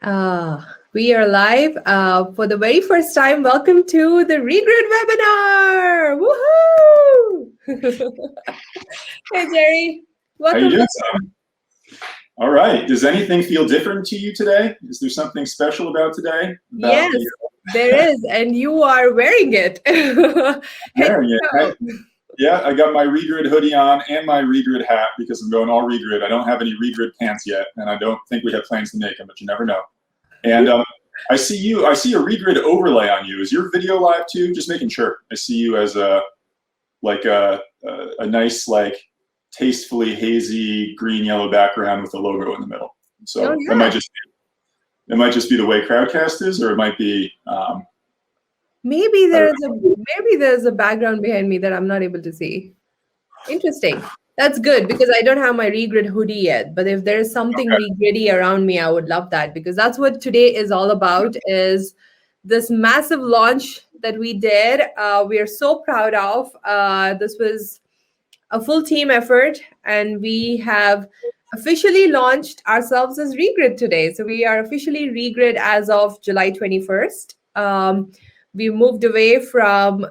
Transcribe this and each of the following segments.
We are live for the very first time. Welcome to the Regrid webinar. Woohoo! Hey, Jerry. How you Welcome. doing, Sam? All right. Does anything feel different to you today? Is there something special about today? Yes, there is, and you are wearing it. Yeah, I got my Regrid hoodie on and my Regrid hat because I'm going all Regrid. I don't have any Regrid pants yet, and I don't think we have plans to make them, but you never know. And I see a Regrid overlay on you. Is your video live too? Just making sure. I see you as a nice, like, tastefully hazy green yellow background with a logo in the middle. So that might just be the way Crowdcast is, or it might be maybe there's a background behind me that I'm not able to see. Interesting. That's good because I don't have my Regrid hoodie yet. But if there is something Regridy around me, I would love that because that's what today is all about, is this massive launch that we did. We are so proud of. This was a full team effort, and we have officially launched ourselves as Regrid today. So we are officially Regrid as of July 21st. We moved away from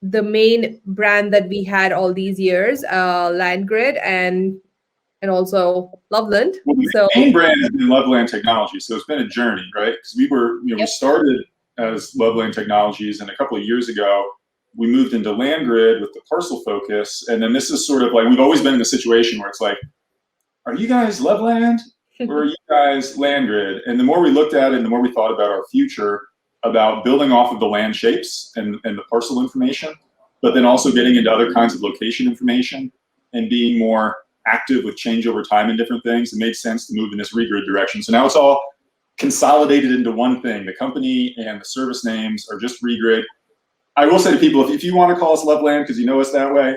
the main brand that we had all these years, Landgrid and also Loveland. Well, the main brand has been Loveland Technologies, so it's been a journey, right? Because we started as Loveland Technologies, and a couple of years ago, we moved into Landgrid with the parcel focus, and then this is sort of like, we've always been in a situation where it's like, are you guys Loveland or are you guys Landgrid? And the more we looked at it and the more we thought about our future, about building off of the land shapes and the parcel information, but then also getting into other kinds of location information and being more active with change over time and different things, it made sense to move in this Regrid direction. So now it's all consolidated into one thing. The company and the service names are just Regrid. I will say to people, if you want to call us Loveland because you know us that way,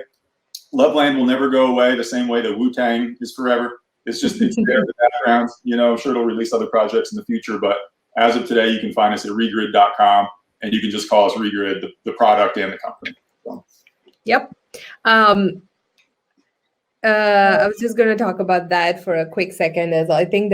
Loveland will never go away the same way that Wu-Tang is forever. It's there in the background. I'm sure it'll release other projects in the future, but as of today, you can find us at regrid.com, and you can just call us Regrid, the product and the company. So. Yep. I was just going to talk about that for a quick second. As I think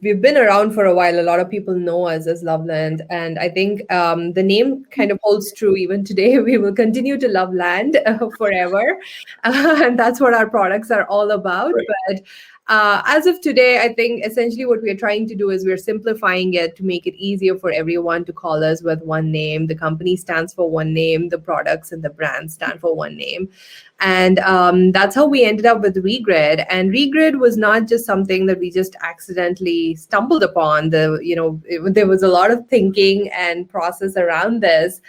we've been around for a while. A lot of people know us as Loveland, and I think the name kind of holds true even today. We will continue to love land forever, and that's what our products are all about. Right. But as of today, I think essentially what we are trying to do is we're simplifying it to make it easier for everyone to call us with one name. The company stands for one name, the products and the brands stand for one name. And that's how we ended up with Regrid. And Regrid was not just something that we just accidentally stumbled upon. There was a lot of thinking and process around this.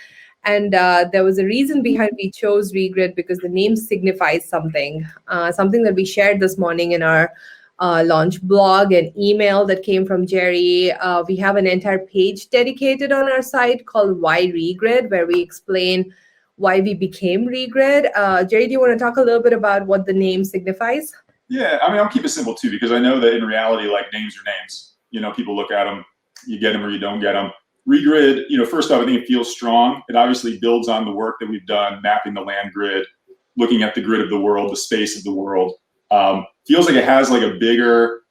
And there was a reason behind we chose Regrid because the name signifies something that we shared this morning in our launch blog and email that came from Jerry. We have an entire page dedicated on our site called Why Regrid, where we explain why we became Regrid. Jerry, do you want to talk a little bit about what the name signifies? Yeah, I mean, I'll keep it simple too, because I know that in reality, like, names are names. People look at them, you get them or you don't get them. Regrid, first off, I think it feels strong. It obviously builds on the work that we've done, mapping the land grid, looking at the grid of the world, the space of the world. Feels like it has like a bigger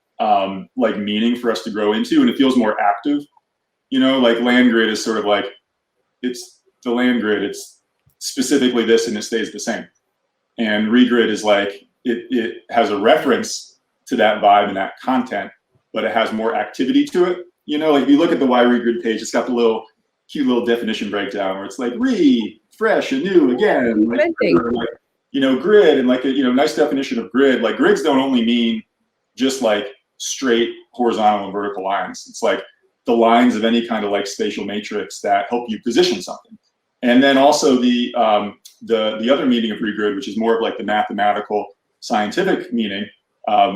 meaning for us to grow into, and it feels more active. Like land grid is sort of like, it's the land grid, it's specifically this and it stays the same. And Regrid is like, it has a reference to that vibe and that content, but it has more activity to it. Like if you look at the Why Regrid page, it's got the cute little definition breakdown where it's like fresh and new again, grid, and like a nice definition of grid. Like grids don't only mean just like straight horizontal and vertical lines. It's like the lines of any kind of like spatial matrix that help you position something. And then also the other meaning of Regrid, which is more of like the mathematical scientific meaning,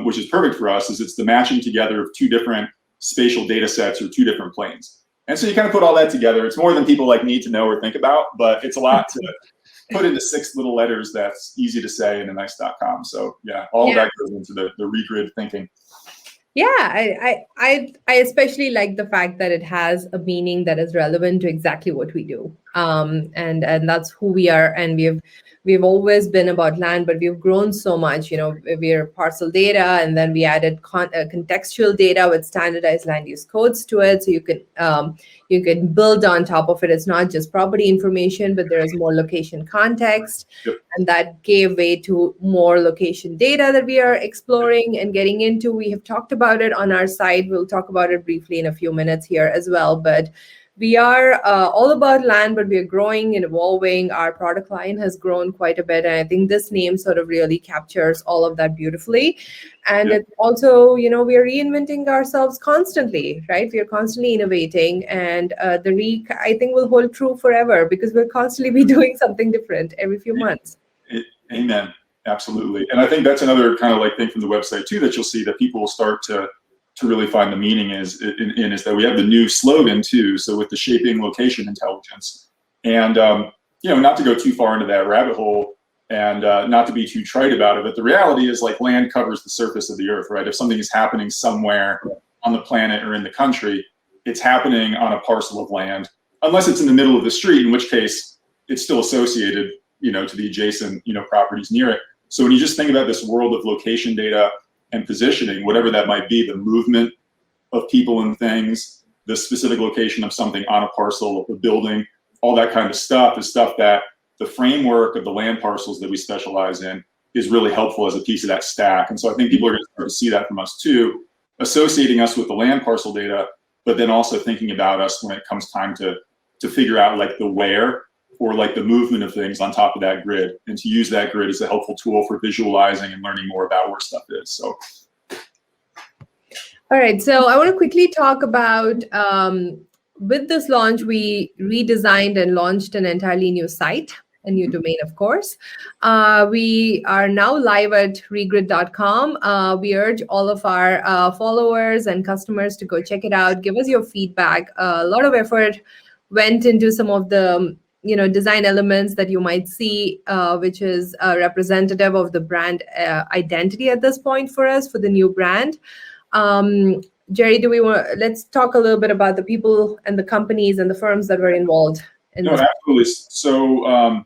which is perfect for us, is it's the matching together of two different spatial data sets or two different planes. And so you kind of put all that together. It's more than people like need to know or think about, but it's a lot to put into 6 little letters that's easy to say in a nice.com. So yeah, all of that goes into the Regrid thinking. Yeah, I especially like the fact that it has a meaning that is relevant to exactly what we do. And that's who we are. And we've always been about land, but we've grown so much. We're parcel data, and then we added contextual data with standardized land use codes to it, so you can build on top of it. It's not just property information, but there is more location context. Yep. And that gave way to more location data that we are exploring and getting into. We have talked about it on our site. We'll talk about it briefly in a few minutes here as well. But we are all about land, but we are growing and evolving. Our product line has grown quite a bit. And I think this name sort of really captures all of that beautifully. And It's also, we are reinventing ourselves constantly, right? We are constantly innovating. And the REAK, I think, will hold true forever, because we'll constantly be doing something different every few months. Amen. Absolutely. And I think that's another kind of thing from the website too, that you'll see that people will start to really find the meaning is that we have the new slogan too. So with the shaping location intelligence, and not to go too far into that rabbit hole, and not to be too trite about it, but the reality is land covers the surface of the earth, right? If something is happening somewhere on the planet or in the country, it's happening on a parcel of land, unless it's in the middle of the street, in which case it's still associated, to the adjacent, properties near it. So when you just think about this world of location data and positioning, whatever that might be, the movement of people and things, the specific location of something on a parcel, a building, all that kind of stuff is stuff that the framework of the land parcels that we specialize in is really helpful as a piece of that stack. And so I think people are going to start to see that from us too, associating us with the land parcel data, but then also thinking about us when it comes time to figure out the where, or the movement of things on top of that grid, and to use that grid as a helpful tool for visualizing and learning more about where stuff is. So, all right. So I want to quickly talk about, with this launch, we redesigned and launched an entirely new site, a new domain, of course. We are now live at regrid.com. We urge all of our followers and customers to go check it out. Give us your feedback. A lot of effort went into some of the design elements that you might see, which is representative of the brand identity at this point for us, for the new brand. Jerry, let's talk a little bit about the people and the companies and the firms that were involved in this. Absolutely. So,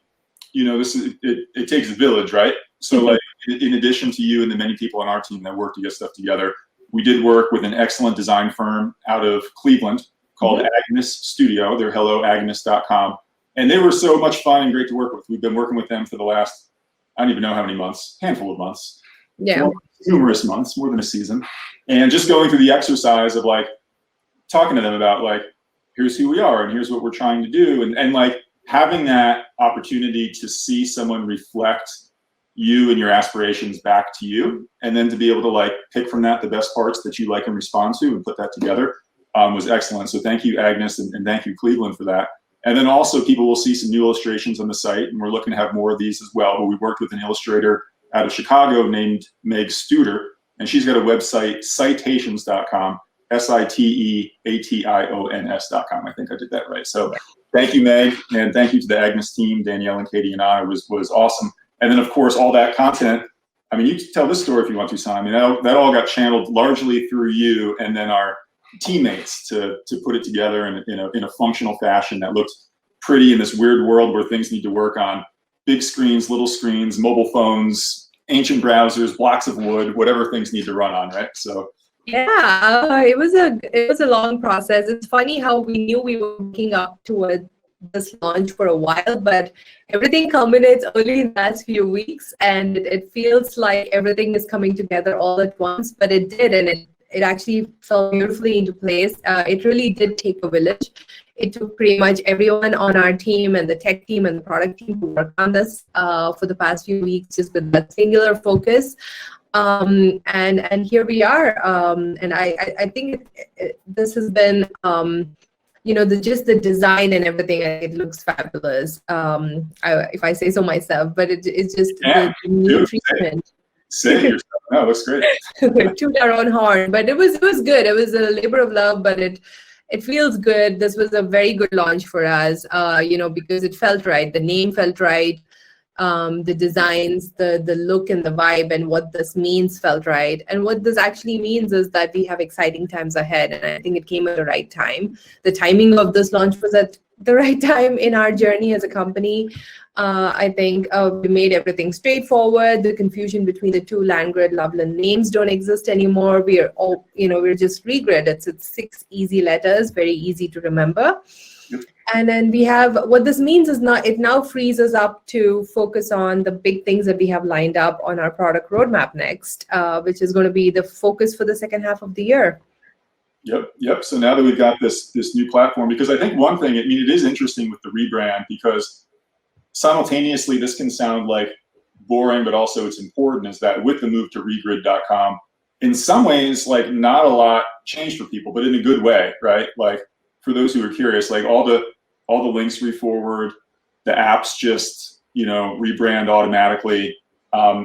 it takes a village, right? So in addition to you and the many people on our team that work to get stuff together, we did work with an excellent design firm out of Cleveland called Agnes Studio. They're helloagnes.com. And they were so much fun and great to work with. We've been working with them for the last, I don't even know how many months, handful of months. Yeah. Numerous months, more than a season. And just going through the exercise of talking to them about here's who we are and here's what we're trying to do. And having that opportunity to see someone reflect you and your aspirations back to you, and then to be able to pick from that the best parts that you like and respond to and put that together was excellent. So thank you, Agnes, and thank you, Cleveland, for that. And then also people will see some new illustrations on the site, and we're looking to have more of these as well. But we worked with an illustrator out of Chicago named Meg Studer, and she's got a website, citations.com, SITEATIONS.com. I think I did that right. So thank you, Meg, and thank you to the Agnes team, Danielle and Katie and I. It was awesome. And then, of course, all that content. I mean, you can tell this story if you want to, Sahana. I mean, that all got channeled largely through you and then our teammates to put it together in a functional fashion that looked pretty in this weird world where things need to work on big screens, little screens, mobile phones, ancient browsers, blocks of wood, whatever things need to run on, right? So yeah, it was a long process. It's funny how we knew we were working up toward this launch for a while, but everything culminates only in the last few weeks, and it feels like everything is coming together all at once, but it did, and it actually fell beautifully into place. It really did take a village. It took pretty much everyone on our team and the tech team and the product team to work on this for the past few weeks, just with that singular focus. And here we are. And I think this has been, just the design and everything. It looks fabulous. If I say so myself, but it's just the new treatment. Say it yourself. No, it looks great. Toot our own horn, but it was good. It was a labor of love, but it feels good. This was a very good launch for us, because it felt right. The name felt right. The designs, the look and the vibe and what this means felt right. And what this actually means is that we have exciting times ahead. And I think it came at the right time. The timing of this launch was at the right time in our journey as a company. I think we made everything straightforward. The confusion between the two Landgrid, Loveland names don't exist anymore. We are all, we're just Regrid. It's 6 easy letters, very easy to remember. Yep. And then we have, what this means is it now frees us up to focus on the big things that we have lined up on our product roadmap next, which is going to be the focus for the second half of the year. Yep. So now that we've got this new platform, because I think one thing, it is interesting with the rebrand, because simultaneously this can sound like boring, but also it's important, is that with the move to regrid.com, in some ways, like, not a lot changed for people, but in a good way, right? Like, for those who are curious, like, all the links re-forward, the apps just, rebrand automatically.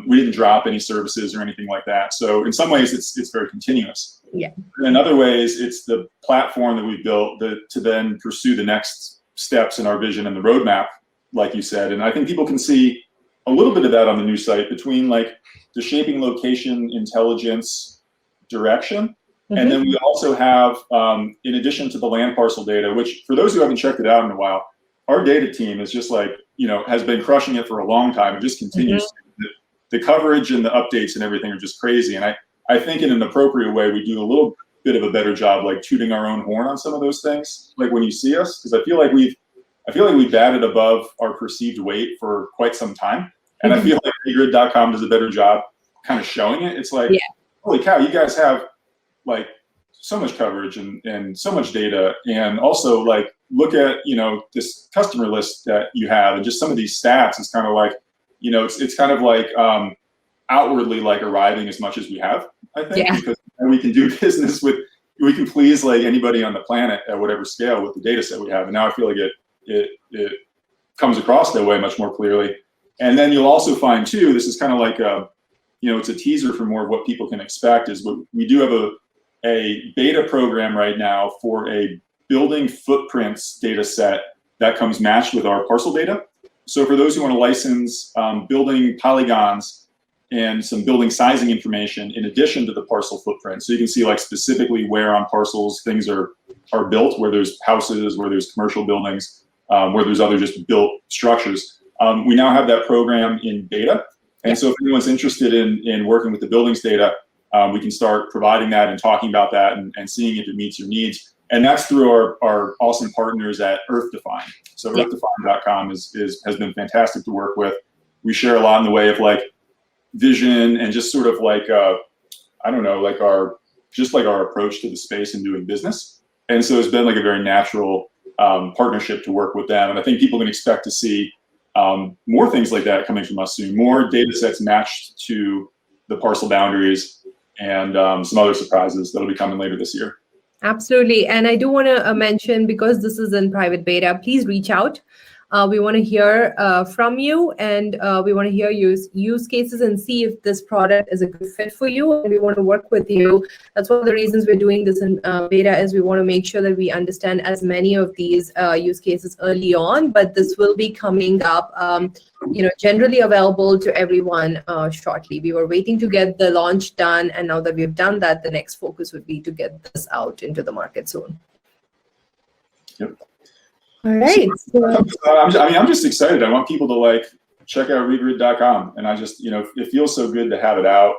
We didn't drop any services or anything like that. So in some ways, it's very continuous. Yeah. And in other ways, it's the platform that we built to then pursue the next steps in our vision and the roadmap, like you said. And I think people can see a little bit of that on the new site, between like the shaping location intelligence direction. Mm-hmm. And then we also have, in addition to the land parcel data, which for those who haven't checked it out in a while, our data team is just like, has been crushing it for a long time and just continues. Mm-hmm. The coverage and the updates and everything are just crazy. And I think in an appropriate way, we do a little bit of a better job, like tooting our own horn on some of those things, like when you see us, because I feel like we've batted above our perceived weight for quite some time. And I feel like regrid.com does a better job kind of showing it. It's like, holy cow, you guys have like so much coverage and so much data. And also, like, look at, this customer list that you have, and just some of these stats is kind of like, it's kind of like outwardly like arriving as much as we have, I think, because we can do business with, we can please like anybody on the planet at whatever scale with the data set we have. And now I feel like it comes across that way much more clearly. And then you'll also find too, this is kind of like it's a teaser for more of what people can expect, is we do have a beta program right now for a building footprints data set that comes matched with our parcel data. So for those who want to license building polygons and some building sizing information in addition to the parcel footprint, so you can see like specifically where on parcels things are built, where there's houses, where there's commercial buildings, where there's other just built structures. We now have that program in beta. And so if anyone's interested in working with the buildings data, we can start providing that and talking about that and seeing if it meets your needs. And that's through our awesome partners at EarthDefine. So EarthDefine.com has been fantastic to work with. We share a lot in the way of like vision and just sort of like, like our approach to the space and doing business. And so it's been like a very natural partnership to work with them. And I think people can expect to see more things like that coming from us soon, more data sets matched to the parcel boundaries, and some other surprises that'll be coming later this year. Absolutely. And I do want to mention, because this is in private beta, please reach out. We want to hear from you, and we want to hear use cases and see if this product is a good fit for you, and we want to work with you. That's one of the reasons we're doing this in beta, is we want to make sure that we understand as many of these use cases early on, but this will be coming up, generally available to everyone shortly. We were waiting to get the launch done, and now that we've done that, the next focus would be to get this out into the market soon. Yep. All right. I'm just excited. I want people to like check out regrid.com, and I just, it feels so good to have it out,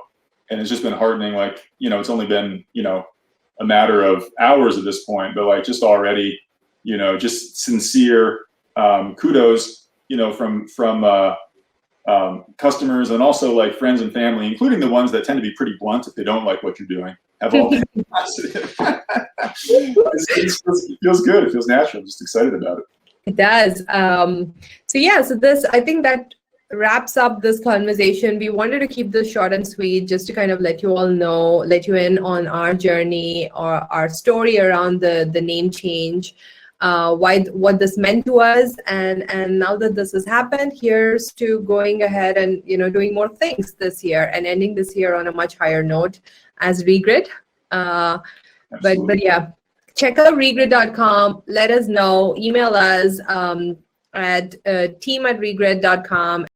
and it's just been heartening. Like, it's only been, a matter of hours at this point, but like just already, just sincere kudos, from customers, and also like friends and family, including the ones that tend to be pretty blunt if they don't like what you're doing, have all been positive. It feels good. It feels natural. I'm just excited about it. It does. So this, I think that wraps up this conversation. We wanted to keep this short and sweet, just to kind of let you all know, let you in on our journey or our story around the name change, what this meant to us, and now that this has happened, here's to going ahead and doing more things this year and ending this year on a much higher note as Regrid. But yeah, check out regrid.com. Let us know. Email us at team@regrid.com,